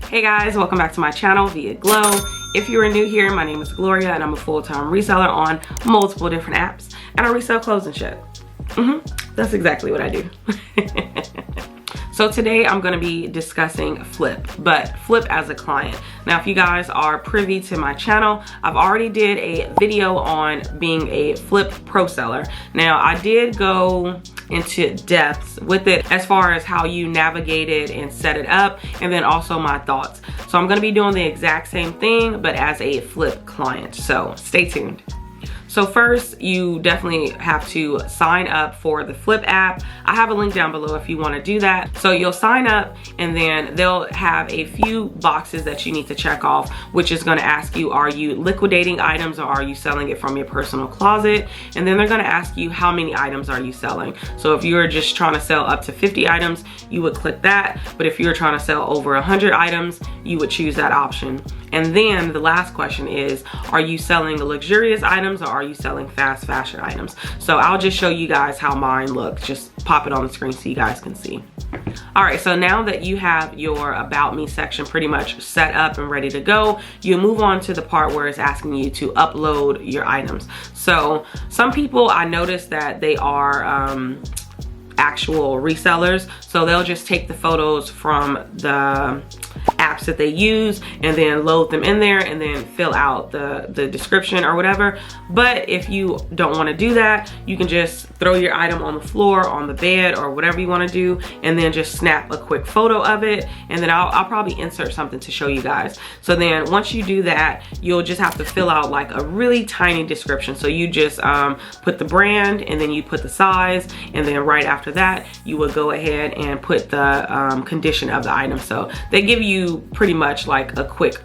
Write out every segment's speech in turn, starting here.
Hey guys, welcome back to my channel, Viaglo. If you are new here, my name is Gloria and I'm a full-time reseller on multiple different apps, and I resell clothes and shit. That's exactly what I do. So today I'm going to be discussing Flyp, but Flyp as a client. Now, if you guys are privy to my channel, I've already did a video on being a Flyp pro seller. Now, I did go into depths with it as far as how you navigate it and set it up, and then also my thoughts. So I'm going to be doing the exact same thing, but as a Flyp client. So stay tuned. So first, you definitely have to sign up for the Flyp app. I have a link down below if you want to do that. So you'll sign up, and then they'll have a few boxes that you need to check off, which is going to ask you, are you liquidating items or are you selling it from your personal closet? And then they're going to ask you, how many items are you selling? So if you're just trying to sell up to 50 items, you would click that. But if you're trying to sell over 100 items, you would choose that option. And then the last question is, are you selling luxurious items or are you selling fast fashion items? So I'll just show you guys how mine looks. Just pop it on the screen so you guys can see. All right, so now that you have your About Me section pretty much set up and ready to go, you move on to the part where it's asking you to upload your items. So some people, I noticed that they are actual resellers, so they'll just take the photos from the apps that they use and then load them in there and then fill out the description or whatever. But if you don't want to do that, you can just throw your item on the floor, on the bed, or whatever you want to do, and then just snap a quick photo of it, and then I'll probably insert something to show you guys. So then once you do that, you'll just have to fill out like a really tiny description. So you just put the brand, and then you put the size, and then right after that you would go ahead and put the condition of the item. So they give you pretty much like a quick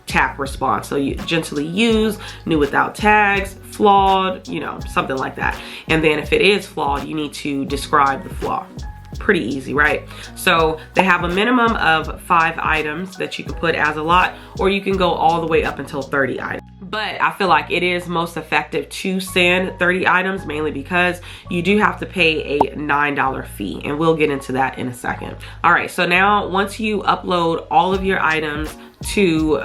tap response. So you gently used, new without tags, flawed, you know, something like that. And then if it is flawed, you need to describe the flaw. Pretty easy, right? So they have a minimum of 5 items that you can put as a lot, or you can go all the way up until 30 items. But I feel like it is most effective to send 30 items, mainly because you do have to pay a $9 fee, and we'll get into that in a second. All right, so now once you upload all of your items to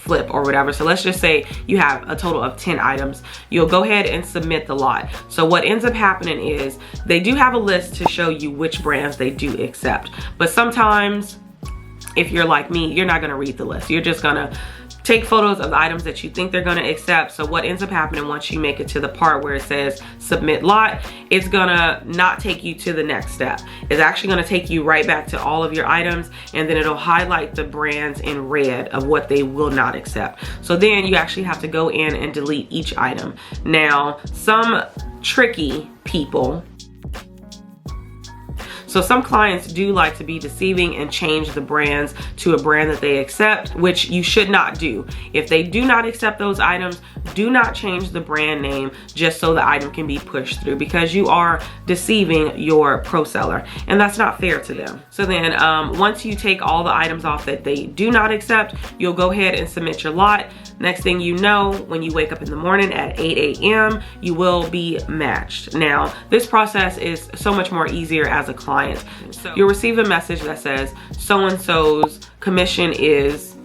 Flyp or whatever, so let's just say you have a total of 10 items, you'll go ahead and submit the lot. So what ends up happening is they do have a list to show you which brands they do accept, but sometimes if you're like me, you're not going to read the list. You're just going to take photos of the items that you think they're going to accept. So what ends up happening once you make it to the part where it says submit lot, it's gonna not take you to the next step. It's actually going to take you right back to all of your items, and then it'll highlight the brands in red of what they will not accept. So then you actually have to go in and delete each item. Now, some tricky people, so some clients do like to be deceiving and change the brands to a brand that they accept, which you should not do. If they do not accept those items, do not change the brand name just so the item can be pushed through, because you are deceiving your pro seller, and that's not fair to them. So then once you take all the items off that they do not accept, you'll go ahead and submit your lot. Next thing you know, when you wake up in the morning at 8 a.m., you will be matched. Now, this process is so much more easier as a client. So you'll receive a message that says so-and-so's commission is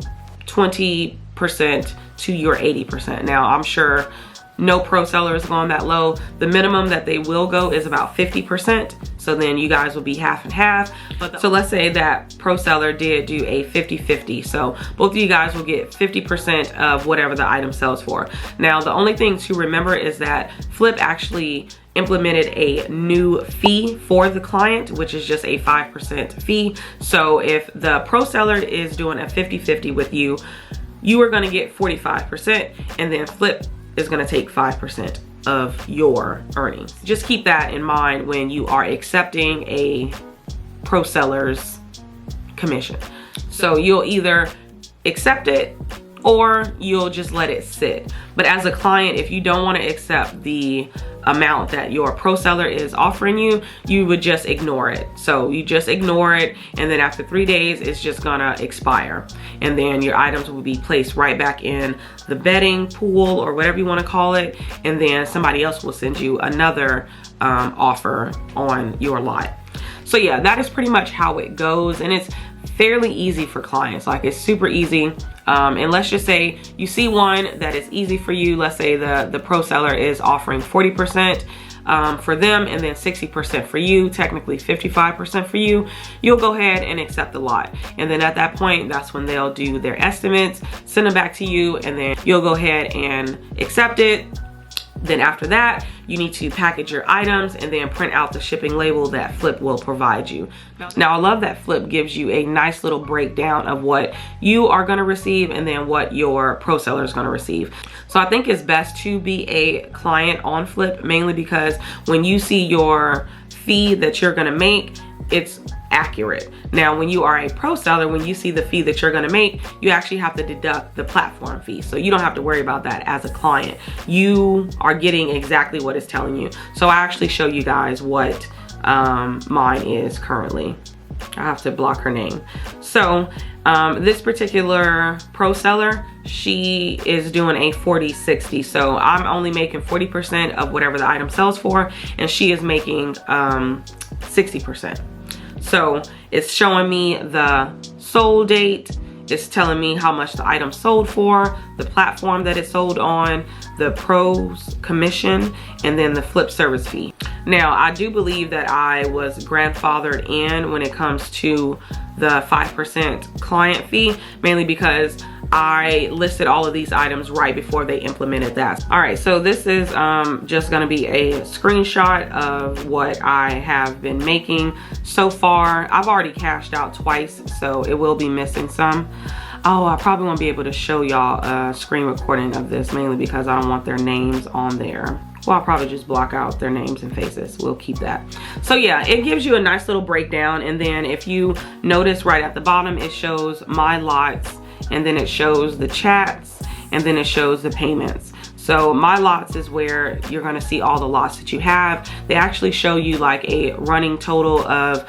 20% to your 80%. Now, I'm sure no pro seller is going that low. The minimum that they will go is about 50%. So then you guys will be half and half. So let's say that pro seller did do a 50-50. So both of you guys will get 50% of whatever the item sells for. Now, the only thing to remember is that Flyp actually implemented a new fee for the client, which is just a 5% fee. So if the pro seller is doing a 50-50 with you, you are gonna get 45%, and then Flyp is gonna take 5% of your earnings. Just keep that in mind when you are accepting a pro seller's commission. So you'll either accept it or you'll just let it sit. But as a client, if you don't want to accept the amount that your pro seller is offering you, you would just ignore it. So you just ignore it, and then after 3 days, it's just gonna expire. And then your items will be placed right back in the betting pool or whatever you wanna call it, and then somebody else will send you another offer on your lot. So yeah, that is pretty much how it goes, and it's fairly easy for clients. Like, it's super easy. And let's just say you see one that is easy for you. Let's say the pro seller is offering 40% for them and then 60% for you, technically 55% for you. You'll go ahead and accept the lot. And then at that point, that's when they'll do their estimates, send them back to you, and then you'll go ahead and accept it. Then after that, you need to package your items and then print out the shipping label that Flyp will provide you. Now, I love that Flyp gives you a nice little breakdown of what you are going to receive and then what your pro seller is going to receive. So I think it's best to be a client on Flyp, mainly because when you see your fee that you're going to make, it's accurate. Now, when you are a pro seller, when you see the fee that you're going to make, you actually have to deduct the platform fee. So you don't have to worry about that as a client. You are getting exactly what it's telling you. So I actually show you guys what mine is currently. I have to block her name. So this particular pro seller, she is doing a 40-60. So I'm only making 40% of whatever the item sells for, and she is making 60%. So it's showing me the sold date, it's telling me how much the item sold for, the platform that it sold on, the pro's commission, and then the Flyp service fee. Now, I do believe that I was grandfathered in when it comes to the 5% client fee, mainly because I listed all of these items right before they implemented that. All right, so this is just gonna be a screenshot of what I have been making so far. I've already cashed out twice, so it will be missing some. Oh, I probably won't be able to show y'all a screen recording of this, mainly because I don't want their names on there. Well, I'll probably just block out their names and faces. We'll keep that. So yeah, it gives you a nice little breakdown. And then if you notice right at the bottom, it shows my lots, and then it shows the chats, and then it shows the payments. So my lots is where you're gonna see all the lots that you have. They actually show you like a running total of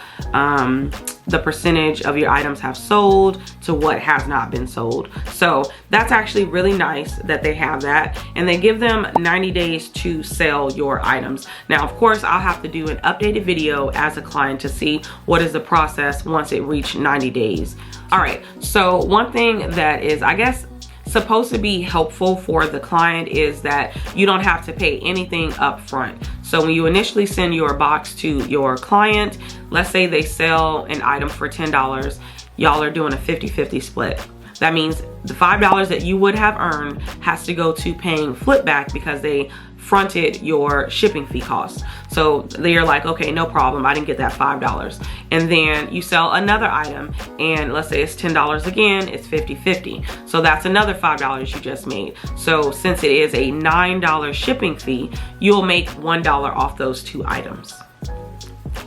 the percentage of your items have sold to what has not been sold. So that's actually really nice that they have that. And they give them 90 days to sell your items. Now, of course, I'll have to do an updated video as a client to see what is the process once it reached 90 days. All right, so one thing that is, I guess, supposed to be helpful for the client is that you don't have to pay anything up front. So when you initially send your box to your client, let's say they sell an item for $10, y'all are doing a 50-50 split. That means the $5 that you would have earned has to go to paying Flyp back because they fronted your shipping fee costs. So they're like, okay, no problem, I didn't get that $5. And then you sell another item, and let's say it's $10 again, it's 50-50. So that's another $5 you just made. So since it is a $9 shipping fee, you'll make $1 off those two items.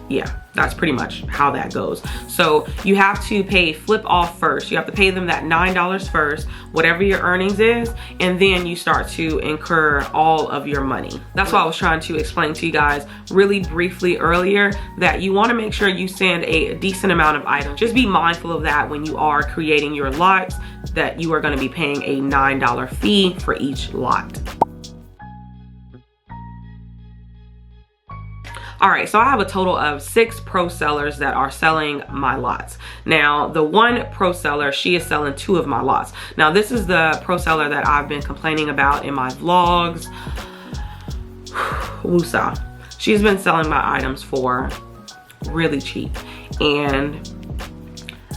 Yeah, that's pretty much how that goes. So you have to pay Flyp off first. You have to pay them that $9 first, whatever your earnings is, and then you start to incur all of your money. That's why I was trying to explain to you guys really briefly earlier that you want to make sure you send a decent amount of items. Just be mindful of that when you are creating your lots, that you are going to be paying a $9 fee for each lot. All right, so I have a total of 6 pro sellers that are selling my lots. Now, the one pro seller, she is selling 2 of my lots. Now, this is the pro seller that I've been complaining about in my vlogs. Woosah. She's been selling my items for really cheap. And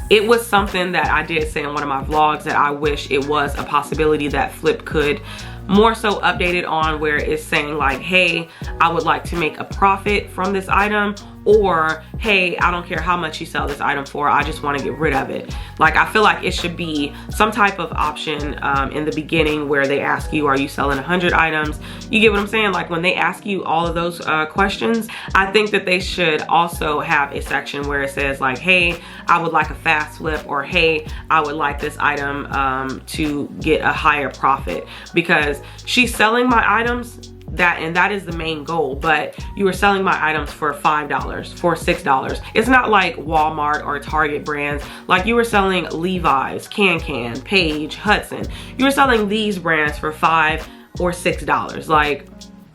it was something that I did say in one of my vlogs that I wish it was a possibility that Flyp could more so updated on, where it's saying like, hey, I would like to make a profit from this item, or hey, I don't care how much you sell this item for, I just want to get rid of it. Like, I feel like it should be some type of option in the beginning where they ask you, are you selling 100 items? You get what I'm saying? Like, when they ask you all of those questions, I think that they should also have a section where it says like, hey, I would like a fast flip, or hey, I would like this item to get a higher profit, because she's selling my items, that is the main goal, but you were selling my items for $5, for $6. It's not like Walmart or Target brands. Like, you were selling Levi's, Can, Page, Hudson. You were selling these brands for $5 or $6. Like,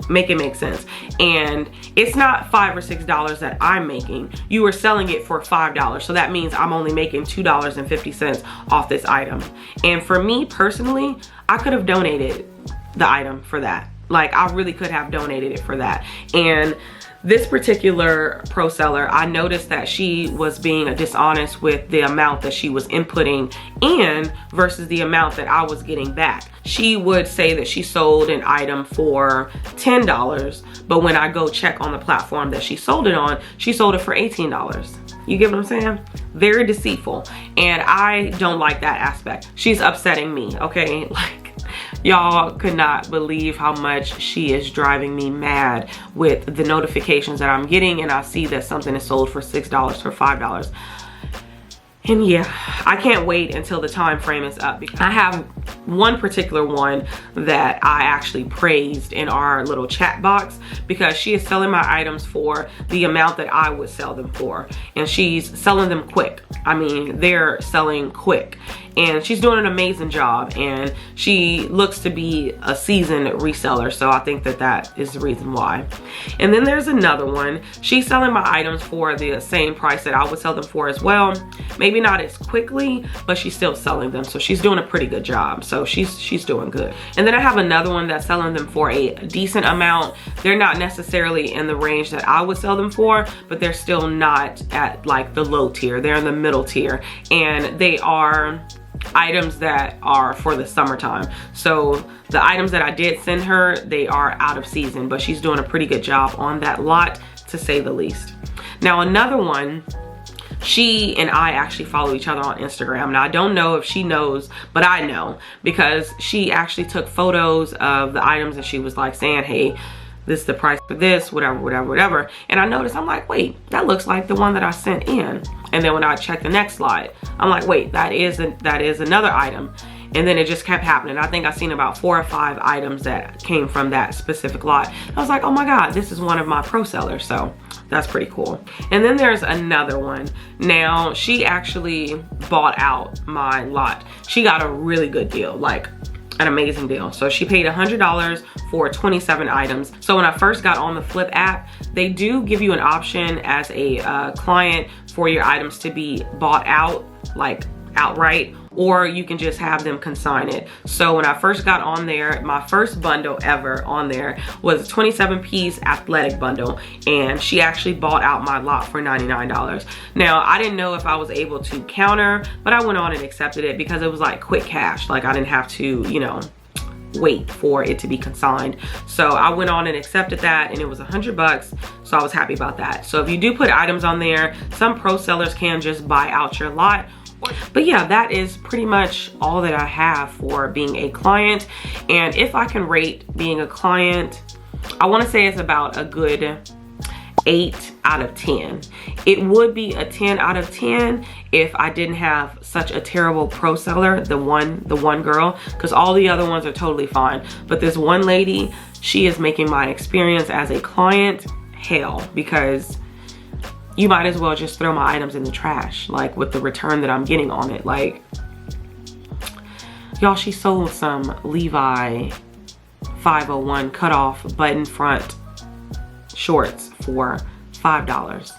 Make it make sense. And it's not $5 or $6 that I'm making. You are selling it for $5. So that means I'm only making $2.50 off this item. And for me personally, I could have donated the item for that. Like, I really could have donated it for that. And this particular pro seller, I noticed that she was being dishonest with the amount that she was inputting in versus the amount that I was getting back. She would say that she sold an item for $10, but when I go check on the platform that she sold it on, she sold it for $18. You get what I'm saying? Very deceitful. And I don't like that aspect. She's upsetting me, okay? Like, y'all could not believe how much she is driving me mad with the notifications that I'm getting, and I see that something is sold for $6 or $5. And yeah, I can't wait until the time frame is up, because I have one particular one that I actually praised in our little chat box, because she is selling my items for the amount that I would sell them for, and she's selling them quick. I mean, they're selling quick, and she's doing an amazing job, and she looks to be a seasoned reseller, so I think that that is the reason why. And then there's another one. She's selling my items for the same price that I would sell them for as well. Maybe not as quickly, but she's still selling them, so she's doing a pretty good job. So she's doing good. And then I have another one that's selling them for a decent amount. They're not necessarily in the range that I would sell them for, but they're still not at like the low tier. They're in the middle tier, and they are items that are for the summertime. So the items that I did send her, they are out of season, but she's doing a pretty good job on that lot, to say the least. Now another one, she and I actually follow each other on Instagram. Now I don't know if she knows, but I know, because she actually took photos of the items and she was like saying, hey, this is the price for this, whatever, whatever, whatever. And I noticed, I'm like, wait, that looks like the one that I sent in. And then when I checked the next slide, I'm like, wait, that is another item. And then it just kept happening. I think I seen about 4 or 5 items that came from that specific lot. I was like, oh my God, this is one of my pro sellers. So that's pretty cool. And then there's another one. Now, she actually bought out my lot. She got a really good deal, like an amazing deal. So she paid $100 for 27 items. So when I first got on the Flyp app, they do give you an option as a client for your items to be bought out, like outright, or you can just have them consign it. So when I first got on there, my first bundle ever on there was a 27-piece athletic bundle, and she actually bought out my lot for $99. Now, I didn't know if I was able to counter, but I went on and accepted it because it was like quick cash. Like, I didn't have to, you know, wait for it to be consigned. So I went on and accepted that, and it was $100, so I was happy about that. So if you do put items on there, some pro sellers can just buy out your lot. But yeah, that is pretty much all that I have for being a client. And if I can rate being a client, I want to say it's about a good 8 out of 10. It would be a 10 out of 10 if I didn't have such a terrible pro seller, the one girl, because all the other ones are totally fine. But this one lady, she is making my experience as a client hell, because you might as well just throw my items in the trash, like with the return that I'm getting on it. Like, y'all, she sold some Levi 501 cutoff button front shorts for $5.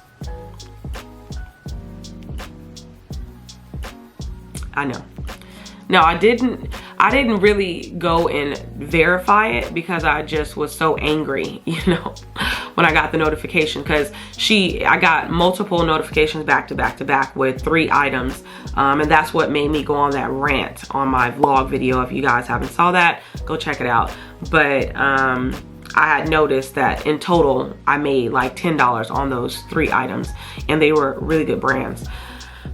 I know. No, I didn't really go and verify it because I just was so angry, you know, when I got the notification, because I got multiple notifications back to back to back with 3 items. And that's what made me go on that rant on my vlog video. If you guys haven't saw that, go check it out. But I had noticed that in total, I made like $10 on those 3 items, and they were really good brands.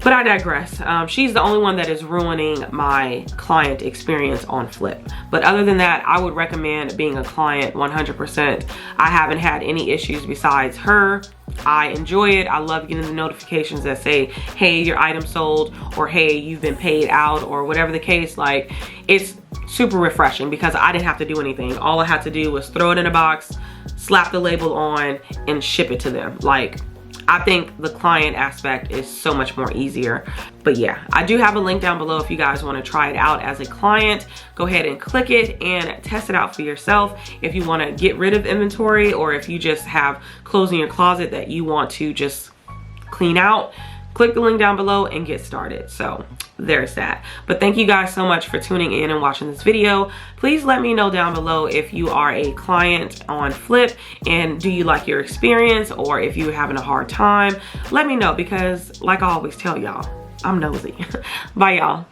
But I digress. She's the only one that is ruining my client experience on Flyp. But other than that, I would recommend being a client 100%. I haven't had any issues besides her. I enjoy it. I love getting the notifications that say, hey, your item sold, or hey, you've been paid out, or whatever the case. Like, it's super refreshing because I didn't have to do anything. All I had to do was throw it in a box, slap the label on, and ship it to them. Like, I think the client aspect is so much more easier. But yeah, I do have a link down below if you guys want to try it out as a client. Go ahead and click it and test it out for yourself. If you want to get rid of inventory, or if you just have clothes in your closet that you want to just clean out, click the link down below and get started. So there's that. But thank you guys so much for tuning in and watching this video. Please let me know down below if you are a client on Flyp and do you like your experience, or if you're having a hard time. Let me know, because like I always tell y'all, I'm nosy. Bye y'all.